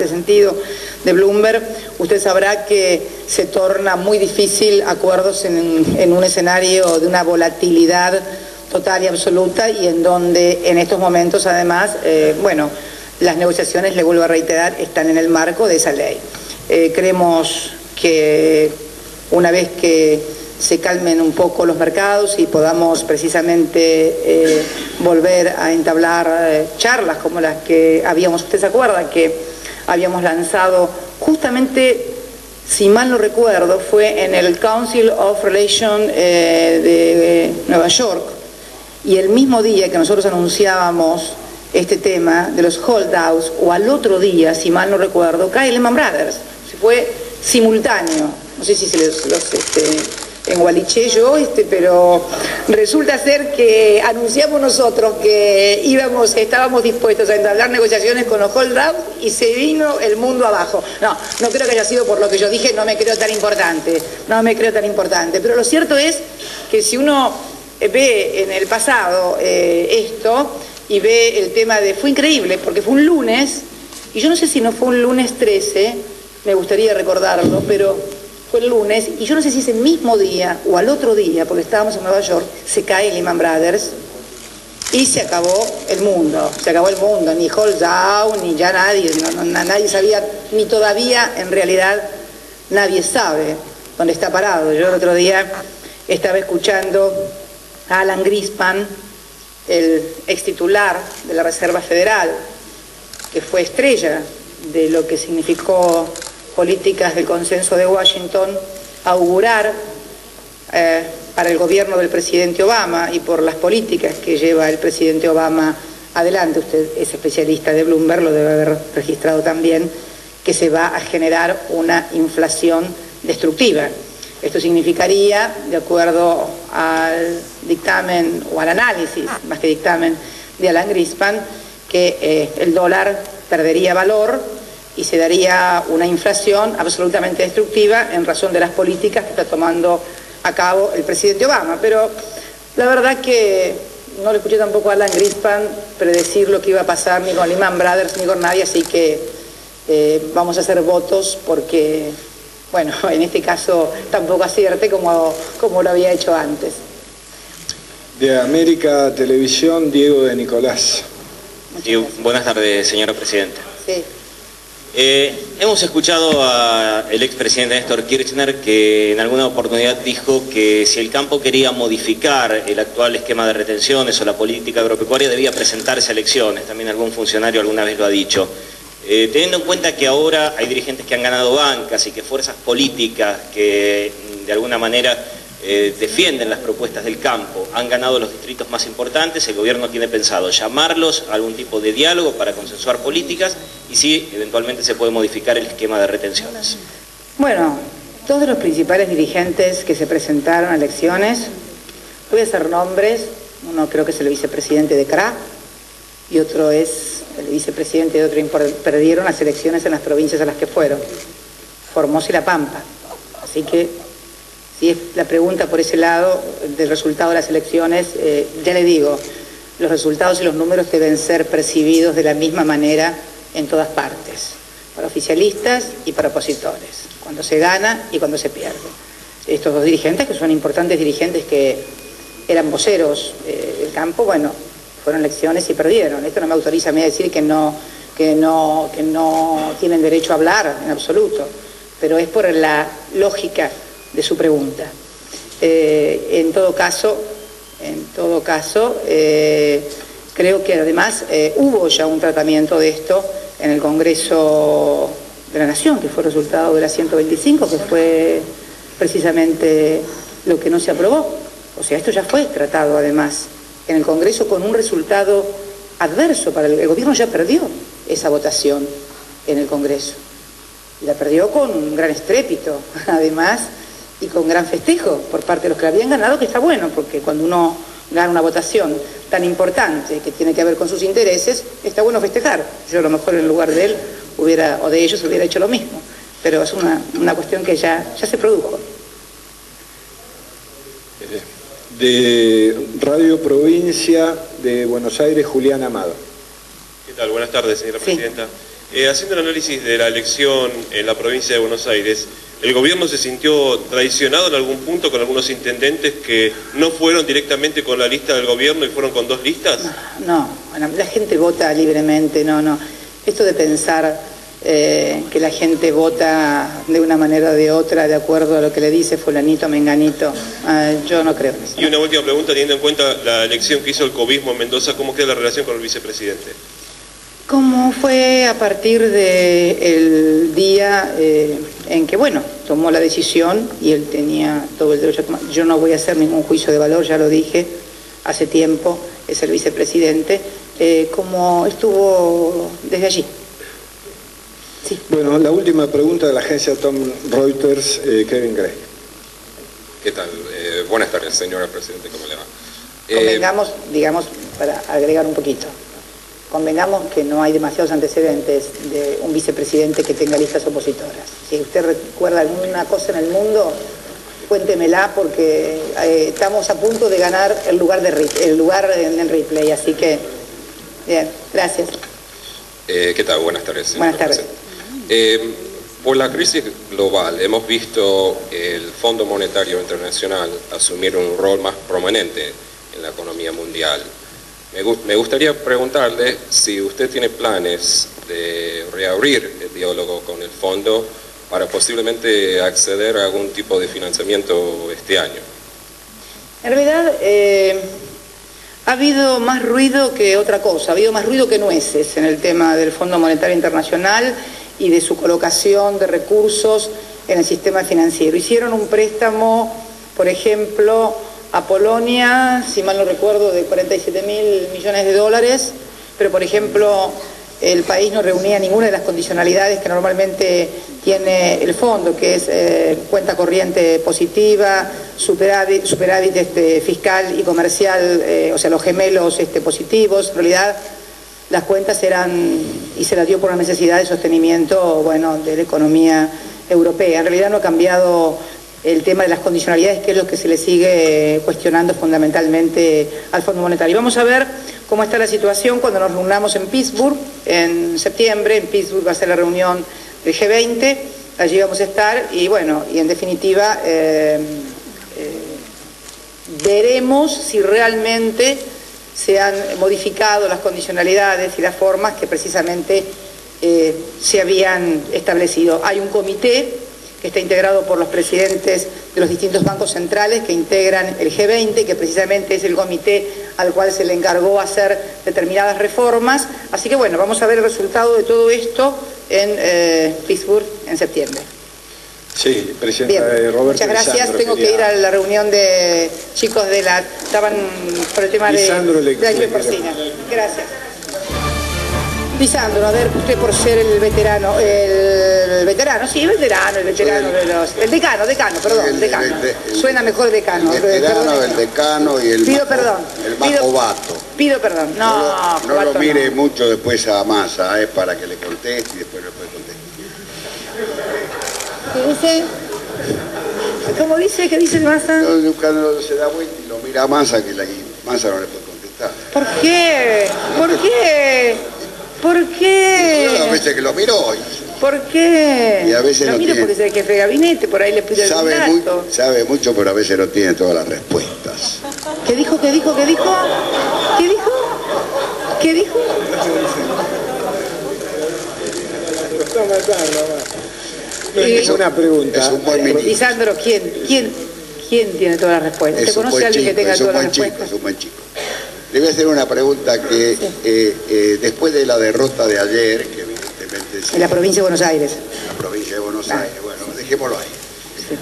este sentido, de Bloomberg, usted sabrá que se torna muy difícil acuerdos en un escenario de una volatilidad total y absoluta, y en donde en estos momentos además, bueno, las negociaciones, le vuelvo a reiterar, están en el marco de esa ley. Creemos que una vez que se calmen un poco los mercados y podamos precisamente volver a entablar charlas como las que habíamos, usted se acuerda que habíamos lanzado justamente, si mal no recuerdo, fue en el Council of Relations de Nueva York, y el mismo día que nosotros anunciábamos este tema de los holdouts, o al otro día, si mal no recuerdo, cae Lehman Brothers. Fue simultáneo, no sé si se los engualiché yo, pero resulta ser que anunciamos nosotros que estábamos dispuestos a entablar negociaciones con los holdouts y se vino el mundo abajo. No creo que haya sido por lo que yo dije, no me creo tan importante, pero lo cierto es que si uno ve en el pasado esto y ve el tema fue increíble, porque fue un lunes, y yo no sé si no fue un lunes 13, me gustaría recordarlo, pero fue el lunes, y yo no sé si ese mismo día o al otro día, porque estábamos en Nueva York, se cae Lehman Brothers y se acabó el mundo, ni hold down, ni ya nadie, nadie sabía, ni todavía en realidad nadie sabe dónde está parado. Yo el otro día estaba escuchando a Alan Greenspan, el ex titular de la Reserva Federal, que fue estrella de lo que significó políticas del consenso de Washington, augurar para el gobierno del presidente Obama y por las políticas que lleva el presidente Obama adelante. Usted es especialista de Bloomberg, lo debe haber registrado también, que se va a generar una inflación destructiva. Esto significaría, de acuerdo al dictamen o al análisis, más que dictamen, de Alan Greenspan, que el dólar perdería valor y se daría una inflación absolutamente destructiva en razón de las políticas que está tomando a cabo el presidente Obama. Pero la verdad que no le escuché tampoco a Alan Greenspan predecir lo que iba a pasar ni con Lehman Brothers ni con nadie, así que vamos a hacer votos porque, bueno, en este caso tampoco acierte como lo había hecho antes. De América Televisión, Diego de Nicolás. Buenas tardes, señora presidenta. Sí. Hemos escuchado al expresidente Néstor Kirchner, que en alguna oportunidad dijo que si el campo quería modificar el actual esquema de retenciones o la política agropecuaria debía presentarse a elecciones. También algún funcionario alguna vez lo ha dicho. Teniendo en cuenta que ahora hay dirigentes que han ganado bancas y que fuerzas políticas que de alguna manera defienden las propuestas del campo han ganado los distritos más importantes, el gobierno tiene pensado llamarlos a algún tipo de diálogo para consensuar políticas y si eventualmente se puede modificar el esquema de retenciones. Bueno, todos los principales dirigentes que se presentaron a elecciones, voy a hacer nombres, uno creo que es el vicepresidente de CRA y otro es el vicepresidente de otro, perdieron las elecciones en las provincias a las que fueron, Formosa y La Pampa. Así que si es la pregunta por ese lado del resultado de las elecciones, ya le digo, los resultados y los números deben ser percibidos de la misma manera en todas partes, para oficialistas y para opositores, cuando se gana y cuando se pierde. Estos dos dirigentes, que son importantes dirigentes que eran voceros del campo, bueno, fueron elecciones y perdieron. Esto no me autoriza a mí a decir que no tienen derecho a hablar en absoluto, pero es por la lógica de su pregunta. En todo caso, creo que además hubo ya un tratamiento de esto en el Congreso de la Nación, que fue resultado de la 125, que fue precisamente lo que no se aprobó. O sea, esto ya fue tratado además en el Congreso con un resultado adverso para el gobierno. Ya perdió esa votación en el Congreso. La perdió con un gran estrépito, además, y con gran festejo por parte de los que la habían ganado, que está bueno, porque cuando uno gana una votación tan importante que tiene que ver con sus intereses, está bueno festejar. Yo a lo mejor en lugar de él o de ellos hubiera hecho lo mismo, pero es una cuestión que ya se produjo. De Radio Provincia de Buenos Aires, Julián Amado. ¿Qué tal? Buenas tardes, señora presidenta. Haciendo el análisis de la elección en la provincia de Buenos Aires, ¿el gobierno se sintió traicionado en algún punto con algunos intendentes que no fueron directamente con la lista del gobierno y fueron con dos listas? No, la gente vota libremente, no. Esto de pensar que la gente vota de una manera o de otra de acuerdo a lo que le dice fulanito, menganito, yo no creo en eso. Y una última pregunta, teniendo en cuenta la elección que hizo el cobismo en Mendoza, ¿cómo queda la relación con el vicepresidente? ¿Cómo fue a partir del día en que, bueno, tomó la decisión y él tenía todo el derecho a tomar? Yo no voy a hacer ningún juicio de valor, ya lo dije hace tiempo, es el vicepresidente, como estuvo desde allí. Sí. Bueno, la última pregunta de la agencia Thomson Reuters, Kevin Gray. ¿Qué tal? Buenas tardes, señora Presidente, ¿cómo le va? Convengamos, digamos, para agregar un poquito, convengamos que no hay demasiados antecedentes de un vicepresidente que tenga listas opositoras. Si usted recuerda alguna cosa en el mundo, cuéntemela, porque estamos a punto de ganar el lugar en el replay, así que, bien, gracias. ¿Qué tal? Buenas tardes, señora Buenas tardes. Por la crisis global hemos visto el Fondo Monetario Internacional asumir un rol más prominente en la economía mundial. Me gustaría preguntarle si usted tiene planes de reabrir el diálogo con el fondo para posiblemente acceder a algún tipo de financiamiento este año. En realidad ha habido más ruido que otra cosa, ha habido más ruido que nueces en el tema del Fondo Monetario Internacional y de su colocación de recursos en el sistema financiero. Hicieron un préstamo, por ejemplo, a Polonia, si mal no recuerdo, de 47.000 millones de dólares, pero por ejemplo el país no reunía ninguna de las condicionalidades que normalmente tiene el fondo, que es cuenta corriente positiva, superávit fiscal y comercial, o sea, los gemelos positivos. En realidad las cuentas eran, y se las dio por una necesidad de sostenimiento, bueno, de la economía europea. En realidad no ha cambiado el tema de las condicionalidades, que es lo que se le sigue cuestionando fundamentalmente al Fondo Monetario. Vamos a ver cómo está la situación cuando nos reunamos en Pittsburgh en septiembre. En Pittsburgh va a ser la reunión del G20, allí vamos a estar y bueno, y en definitiva veremos si realmente se han modificado las condicionalidades y las formas que precisamente se habían establecido. Hay un comité que está integrado por los presidentes de los distintos bancos centrales que integran el G20, que precisamente es el comité al cual se le encargó hacer determinadas reformas. Así que bueno, vamos a ver el resultado de todo esto en Pittsburgh en septiembre. Sí, presidenta. Bien, Roberto muchas gracias. Lisandro, tengo que ir a la reunión de chicos de la... Estaban por el tema de la porcina. Gracias. Lisandro, a ver, usted por ser el veterano, el decano, suena mejor decano. El veterano, el decano y el pido perdón. El más cobato. Pido perdón, no lo mire mucho después a Massa, es para que le conteste y después le puede contestar. ¿Qué dice? ¿Cómo dice? ¿Qué dice Massa? Cuando se da vuelta y lo mira a Massa, que Massa no le puede contestar. ¿Por qué? ¿Por qué? ¿Por qué? Yo a veces que lo miro hoy. ¿Por qué? Y a veces lo no miro tiene... porque es el jefe de gabinete, por ahí le pido el dato. Sabe mucho, pero a veces no tiene todas las respuestas. ¿Qué dijo? ¿Qué dijo? ¿Qué dijo? ¿Qué dijo? ¿Qué dijo? Es una pregunta. Es un buen ministro. Lisandro, ¿quién tiene todas las respuestas? ¿Se conoce a alguien que tenga todas las respuestas? Es un buen chico. Le voy a hacer una pregunta que después de la derrota de ayer, que evidentemente... En la provincia de Buenos Aires. En la provincia de Buenos Aires, bueno, dejémoslo ahí. Sí.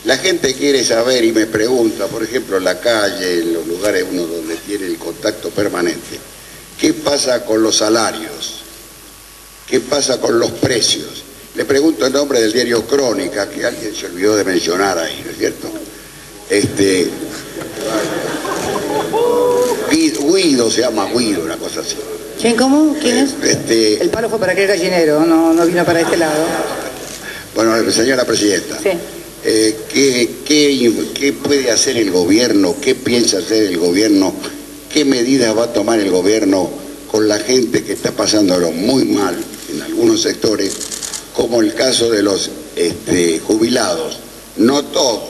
La gente quiere saber y me pregunta, por ejemplo, en la calle, en los lugares uno donde tiene el contacto permanente, ¿qué pasa con los salarios? ¿Qué pasa con los precios? Le pregunto en nombre del diario Crónica, que alguien se olvidó de mencionar ahí, ¿no es cierto? Guido se llama Guido, una cosa así. ¿Quién, cómo? ¿Quién es? El palo fue para aquel gallinero, no vino para este lado. Bueno, señora Presidenta, sí. ¿Qué puede hacer el gobierno? ¿Qué piensa hacer el gobierno? ¿Qué medidas va a tomar el gobierno con la gente que está pasándolo muy mal en algunos sectores, como el caso de los jubilados. No todos.